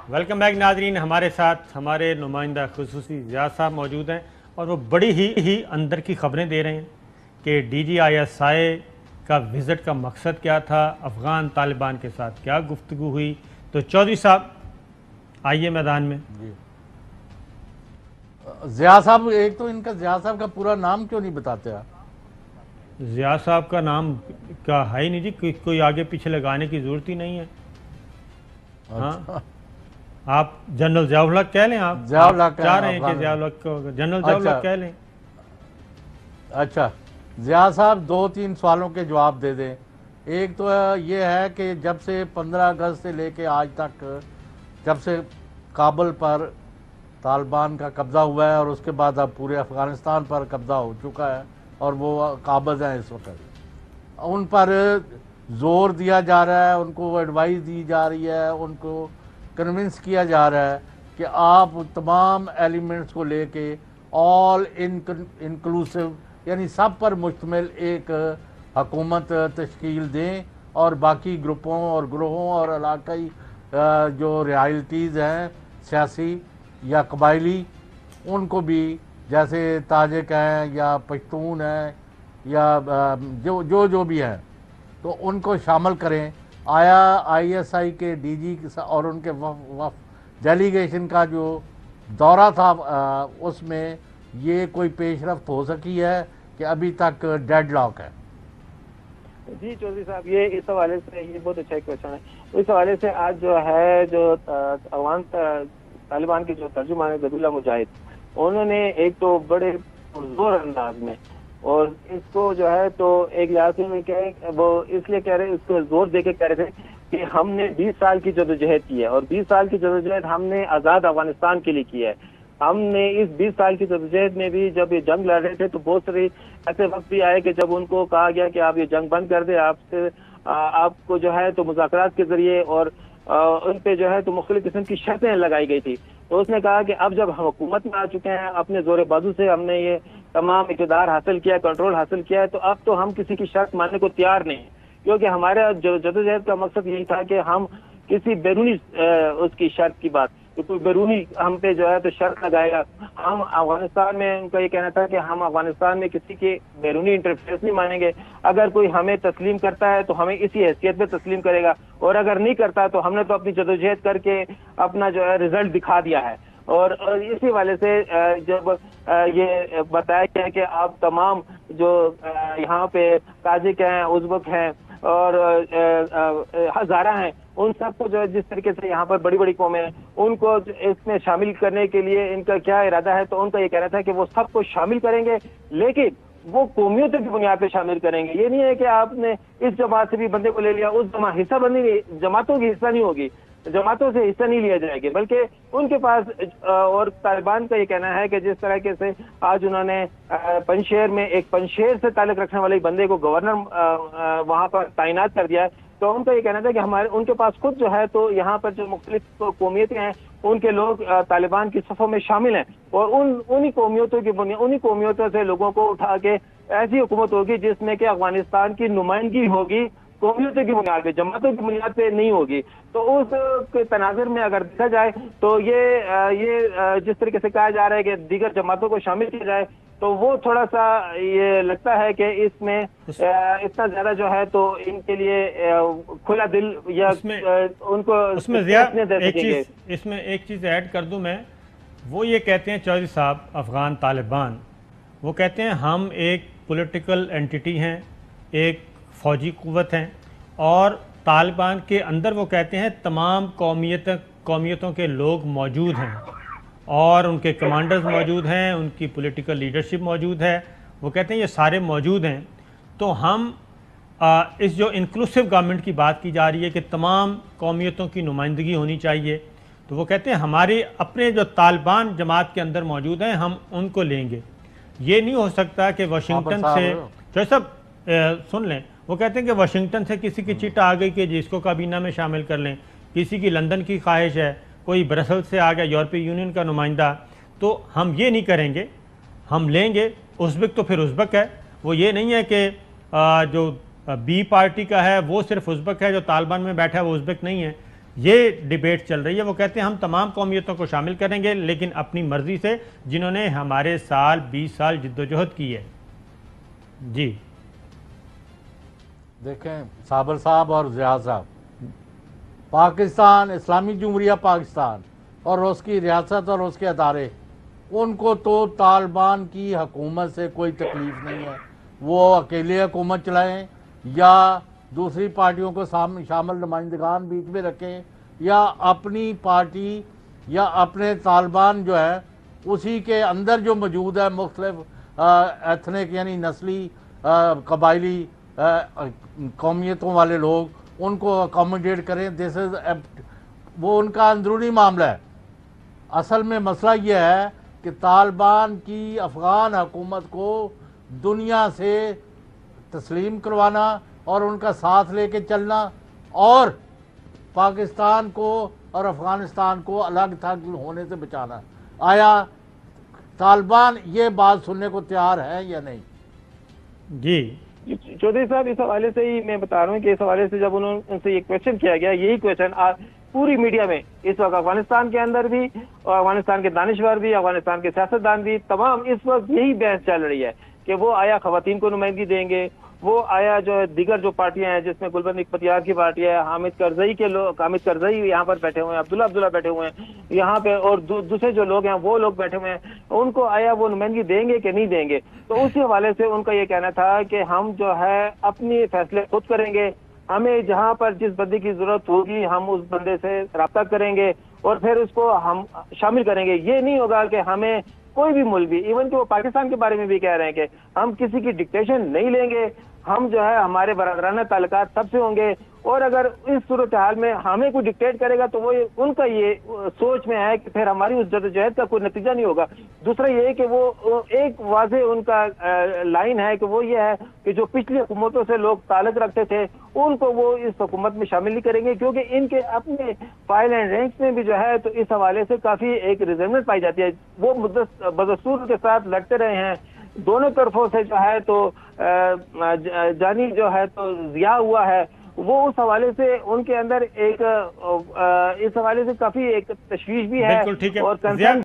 Welcome back नाजरीन। हमारे साथ हमारे नुमाइंदा खुसूसी ज़ियाद साहब मौजूद हैं और वो बड़ी ही अंदर की खबरें दे रहे हैं कि DGISI का विज़िट का मकसद क्या था, अफ़गान तालिबान के साथ क्या गुफ्तगू हुई। तो चौधरी साहब आइए मैदान में। ज़िया साहब, एक तो इनका ज़िया साहब का पूरा नाम क्यों नहीं बताते आप? ज़िया साहब का नाम का है ही नहीं जी, कोई आगे पीछे लगाने की ज़रूरत ही नहीं है। हाँ, आप जनरल ज़ियाउल हक कह लें। आप चाह रहे हैं कि ज़ियाउल हक को जनरल ज़ियाउल हक कह लें। अच्छा, ज़िया साहब 2-3 सवालों के जवाब दे दें। एक तो ये है कि जब से 15 अगस्त से लेके आज तक, जब से काबुल पर तालिबान का कब्ज़ा हुआ है और उसके बाद अब पूरे अफ़गानिस्तान पर कब्ज़ा हो चुका है और वो काबिज़ हैं इस वक्त, उन पर ज़ोर दिया जा रहा है, उनको एडवाइस दी जा रही है, उनको कन्विंस किया जा रहा है कि आप तमाम एलिमेंट्स को लेके ऑल इंक्लूसिव यानी सब पर मुश्तमिल एक हुकूमत तश्कील दें और बाकी ग्रुपों और ग्रोहों और इलाकाई जो रियालटीज़ हैं सियासी या कबायली, उनको भी, जैसे ताजिक हैं या पश्तून हैं या जो भी हैं, तो उनको शामिल करें। आया ISI के DG और उनके डेलीगेशन का जो दौरा था उसमें ये कोई पेशरफ्त हो सकी है कि अभी तक डेडलॉक है? जी चौधरी साहब, ये इस हवाले से ये बहुत अच्छा क्वेश्चन है। इस हवाले से आज जो है जो अफगान तालिबान के जो तर्जुमान ज़बीहुल्लाह मुजाहिद, उन्होंने एक तो बड़े जोर अंदाज में और इसको जो है तो एक लिहाज से में कह वो इसलिए कह रहे, इसको जोर देके कह रहे थे कि हमने 20 साल की जदोजहद की है और 20 साल की जदोजहद हमने आज़ाद अफगानिस्तान के लिए की है। हमने इस 20 साल की जदोजहद में भी जब ये जंग लड़ रहे थे तो बहुत सारे ऐसे वक्त भी आए कि जब उनको कहा गया कि आप ये जंग बंद कर दे, आपको जो है तो मुज़ाकरात के जरिए और उन पे जो है तो मुख्तलिफ किस्म की शर्तें लगाई गई थी। तो उसने कहा कि अब जब हम हुकूमत में आ चुके हैं, अपने जोर बाजू से हमने ये तमाम इक़्तिदार हासिल किया, कंट्रोल हासिल किया है, तो अब तो हम किसी की शर्त मानने को तैयार नहीं, क्योंकि हमारा जदोजहद का मकसद यही था कि हम किसी बैरूनी उसकी शर्त की बात, तो कोई बैरूनी हम पे जो है तो शर्त लगाएगा। हम अफगानिस्तान में, उनका ये कहना था कि हम अफगानिस्तान में किसी के बैरूनी इंटरफेरेंस नहीं मानेंगे। अगर कोई हमें तस्लीम करता है तो हमें इसी हैसियत पे तस्लीम करेगा और अगर नहीं करता तो हमने तो अपनी जदोजहद करके अपना जो है रिजल्ट दिखा दिया है। और इसी वाले से जब ये बताया गया कि आप तमाम जो यहाँ पे ताजिक हैं, उज़्बेक हैं और हज़ारा हैं, उन सबको जो जिस तरीके से यहाँ पर बड़ी बड़ी कौमें हैं, उनको इसमें शामिल करने के लिए इनका क्या इरादा है, तो उनका ये कहना था कि वो सबको शामिल करेंगे, लेकिन वो कौमियतों की बुनियाद पे शामिल करेंगे। ये नहीं है कि आपने इस जमात से भी बंदे को ले लिया, उस हिस्साबंदी जमातों की हिस्सा नहीं होगी, जमातों से हिस्सा नहीं लिया जाएगा, बल्कि उनके पास और तालिबान का ये कहना है कि जिस तरीके से आज उन्होंने पंजशेर में एक पंजशेर से ताल्लुक रखने वाले बंदे को गवर्नर वहां पर तैनात कर दिया है, तो उनका ये कहना था कि हमारे उनके पास खुद जो है तो यहाँ पर जो मुख्तलिफ कौमियतें हैं उनके लोग तालिबान की सफ़ों में शामिल हैं और उन्हीं कौमियतों की बुनियाद, उन्हीं कौमियतों से लोगों को उठा के ऐसी हुकूमत होगी जिसमें कि अफगानिस्तान की नुमाइंदगी होगी, कौमियतों की बुनियाद पे, जमातों की बुनियाद पे नहीं होगी। तो उस के तनाज़ुर में अगर देखा जाए तो ये जिस तरीके से कहा जा रहा है कि दीगर जमातों को शामिल किया जाए, तो वो थोड़ा सा ये लगता है कि इसमें इतना ज्यादा जो है तो इनके लिए खुला दिल या उनको उसमें इसमें एक चीज़ ऐड कर दूं मैं, वो ये कहते हैं चौधरी साहब, अफ़गान तालिबान वो कहते हैं हम एक पॉलिटिकल एंटिटी हैं, एक फ़ौजी क़ुव्वत हैं और तालिबान के अंदर वो कहते हैं तमाम कौमियतों के लोग मौजूद हैं और उनके कमांडर्स मौजूद हैं, उनकी पॉलिटिकल लीडरशिप मौजूद है। वो कहते हैं ये सारे मौजूद हैं। तो हम इस जो इंक्लूसिव गवर्नमेंट की बात की जा रही है कि तमाम कौमियतों की नुमाइंदगी होनी चाहिए, तो वो कहते हैं हमारे अपने जो तालिबान जमात के अंदर मौजूद हैं हम उनको लेंगे। ये नहीं हो सकता कि वाशिंगटन से, जो सब सुन लें, वो कहते हैं कि वाशिंगटन से किसी की चिट आ गई कि जिसको काबीना में शामिल कर लें, किसी की लंदन की ख्वाहिश है, कोई ब्रसल से आ गया यूरोपीय यूनियन का नुमाइंदा, तो हम ये नहीं करेंगे, हम लेंगे। उज़्बेक तो फिर उज़्बेक है, वो ये नहीं है कि जो बी पार्टी का है वो सिर्फ उज़्बेक है, जो तालिबान में बैठा है वो उज़्बेक नहीं है। ये डिबेट चल रही है। वो कहते हैं हम तमाम कौमियतों को शामिल करेंगे, लेकिन अपनी मर्जी से, जिन्होंने हमारे साल 20 साल जिद्दोजहद की है। जी देखें साबर साहब और ज़िया साहब, पाकिस्तान, इस्लामी जमहूरिया पाकिस्तान और उसकी रियासत और उसके अदारे, उनको तो तालिबान की हुकूमत से कोई तकलीफ नहीं है। वो अकेले हुकूमत चलाएं या दूसरी पार्टियों को शामिल नुमाइंदगान बीच में रखें, या अपनी पार्टी या अपने तालिबान जो है उसी के अंदर जो मौजूद है मुख्तलिफ एथनिक यानी नस्ली कबायली कौमियतों वाले लोग, उनको अकोमोडेट करें। दिस इज वो उनका अंदरूनी मामला है। असल में मसला यह है कि तालिबान की अफ़गान हुकूमत को दुनिया से तस्लीम करवाना और उनका साथ लेके चलना और पाकिस्तान को और अफ़गानिस्तान को अलग थलग होने से बचाना। आया तालिबान ये बात सुनने को तैयार है या नहीं? जी चौधरी साहब, इस हवाले से ही मैं बता रहा हूँ कि इस हवाले से जब उनसे ये क्वेश्चन किया गया, यही क्वेश्चन पूरी मीडिया में इस वक्त अफगानिस्तान के अंदर भी और अफगानिस्तान के दानिशवर भी, अफगानिस्तान के सियासतदान भी, तमाम इस वक्त यही बहस चल रही है कि वो आया खवातीन को नुमाइंदगी देंगे, वो आया जो दीगर जो पार्टियां हैं जिसमें गुलबन इख्तियार की पार्टी है, हामिद करजई के लोग, हामिद करजई यहाँ पर बैठे हुए हैं, अब्दुल्ला बैठे हुए हैं यहाँ पे, और दूसरे जो लोग हैं वो लोग बैठे हुए हैं, उनको आया वो नुमाइंदगी देंगे कि नहीं देंगे। तो उसी हवाले से उनका ये कहना था कि हम जो है अपने फैसले खुद करेंगे, हमें जहाँ पर जिस बंदे की जरूरत होगी हम उस बंदे से रब्ता करेंगे और फिर उसको हम शामिल करेंगे। ये नहीं होगा कि हमें कोई भी मुल्क भी, इवन कि वो पाकिस्तान के बारे में भी कह रहे हैं कि हम किसी की डिक्टेशन नहीं लेंगे, हम जो है हमारे बरादराना ताल्लुकात सबसे होंगे, और अगर इस सूरत हाल में हमें कोई डिक्टेट करेगा तो वो उनका ये सोच में है कि फिर हमारी उस जद्दोजहद का कोई नतीजा नहीं होगा। दूसरा ये है कि वो एक वाज़ेह उनका लाइन है कि वो ये है कि जो पिछली हुकूमतों से लोग ताल्लुक रखते थे उनको वो इस हुकूमत में शामिल नहीं करेंगे, क्योंकि इनके अपने फाइल एंड रैंक्स में भी जो है तो इस हवाले से काफी एक रिजर्वमेंट पाई जाती है। वो बदस्तूर के साथ लड़ते रहे हैं, दोनों तरफों से जो है तो जानी जो है तो जिया हुआ है, वो उस हवाले से उनके अंदर एक इस हवाले से काफी एक तशवीश भी है बिल्कुल ठीक है। और कंसर्न